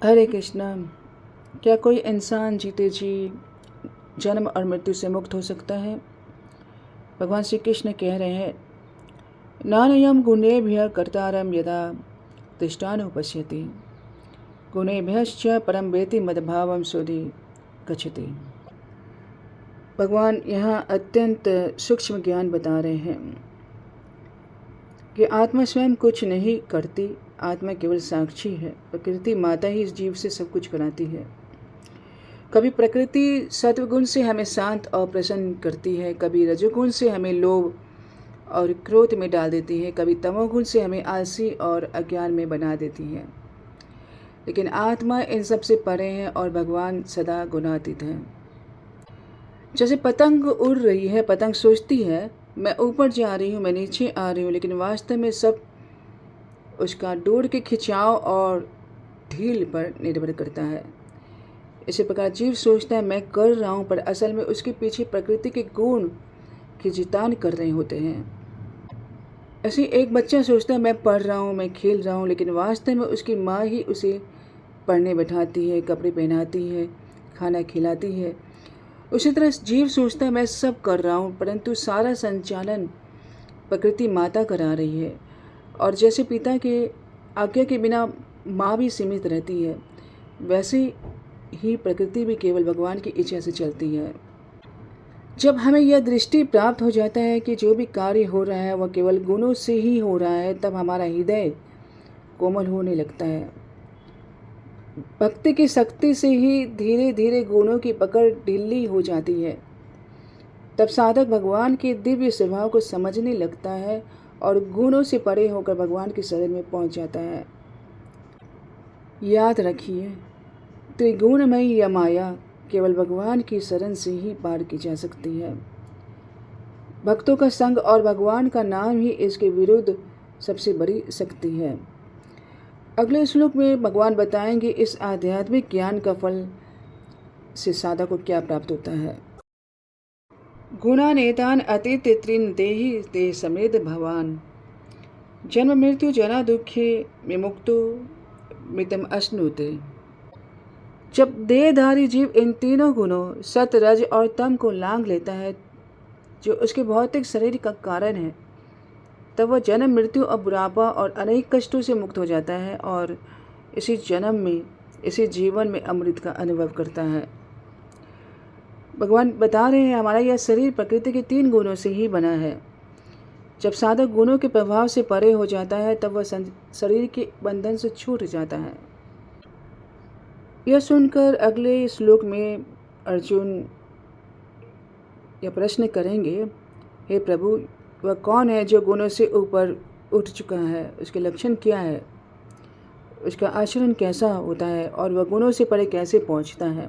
हरे कृष्णा। क्या कोई इंसान जीते जी जन्म और मृत्यु से मुक्त हो सकता है? भगवान श्री कृष्ण कह रहे हैं, नानयम गुणेभ्यः कर्तारं यदा तिष्ठानुपश्यति गुणेभ्यश्च परम वेति मद्भावं सोधि गच्छति। भगवान यहाँ अत्यंत सूक्ष्म ज्ञान बता रहे हैं कि आत्मा स्वयं कुछ नहीं करती, आत्मा केवल साक्षी है। प्रकृति माता ही इस जीव से सब कुछ कराती है। कभी प्रकृति सत्वगुण से हमें शांत और प्रसन्न करती है, कभी रजोगुण से हमें लोभ और क्रोध में डाल देती है, कभी तमोगुण से हमें आलसी और अज्ञान में बना देती है। लेकिन आत्मा इन सब से परे है और भगवान सदा गुणातीत है। जैसे पतंग उड़ रही है, पतंग सोचती है मैं ऊपर जा रही हूँ, मैं नीचे आ रही हूँ, लेकिन वास्तव में सब उसका डोर के खिंचाव और ढील पर निर्भर करता है। इसी प्रकार जीव सोचता है मैं कर रहा हूँ, पर असल में उसके पीछे प्रकृति के गुण खिंचातान कर रहे होते हैं। ऐसे एक बच्चा सोचता है मैं पढ़ रहा हूँ, मैं खेल रहा हूँ, लेकिन वास्तव में उसकी माँ ही उसे पढ़ने बैठाती है, कपड़े पहनाती है, खाना खिलाती है। उसी तरह जीव सोचता है मैं सब कर रहा हूँ, परंतु सारा संचालन प्रकृति माता करा रही है। और जैसे पिता के आज्ञा के बिना माँ भी सीमित रहती है, वैसे ही प्रकृति भी केवल भगवान की इच्छा से चलती है। जब हमें यह दृष्टि प्राप्त हो जाता है कि जो भी कार्य हो रहा है वह केवल गुणों से ही हो रहा है, तब हमारा हृदय कोमल होने लगता है। भक्ति की शक्ति से ही धीरे धीरे गुणों की पकड़ ढीली हो जाती है। तब साधक भगवान के दिव्य स्वभाव को समझने लगता है और गुणों से परे होकर भगवान के शरण में पहुंच जाता है। याद रखिए, त्रिगुणमयी यह माया केवल भगवान की शरण से ही पार की जा सकती है। भक्तों का संग और भगवान का नाम ही इसके विरुद्ध सबसे बड़ी शक्ति है। अगले श्लोक में भगवान बताएंगे इस आध्यात्मिक ज्ञान का फल से साधक को क्या प्राप्त होता है। गुणानेतान अतीत त्रिन देहि ते समृद्ध भवान जन्म मृत्यु जना दुखे विमुक्तो मितम अश्नुते। जब देहधारी जीव इन तीनों गुणों सत, रज और तम को लांघ लेता है, जो उसके भौतिक शरीर का कारण है, तब वह जन्म मृत्यु और बुढ़ापा और अनेक कष्टों से मुक्त हो जाता है और इसी जन्म में, इसी जीवन में अमृत का अनुभव करता है। भगवान बता रहे हैं हमारा यह शरीर प्रकृति के 3 गुणों से ही बना है। जब साधक गुणों के प्रभाव से परे हो जाता है, तब वह शरीर के बंधन से छूट जाता है। यह सुनकर अगले श्लोक में अर्जुन यह प्रश्न करेंगे, हे प्रभु, वह कौन है जो गुणों से ऊपर उठ चुका है? उसके लक्षण क्या है? उसका आचरण कैसा होता है और वह गुणों से परे कैसे पहुंचता है?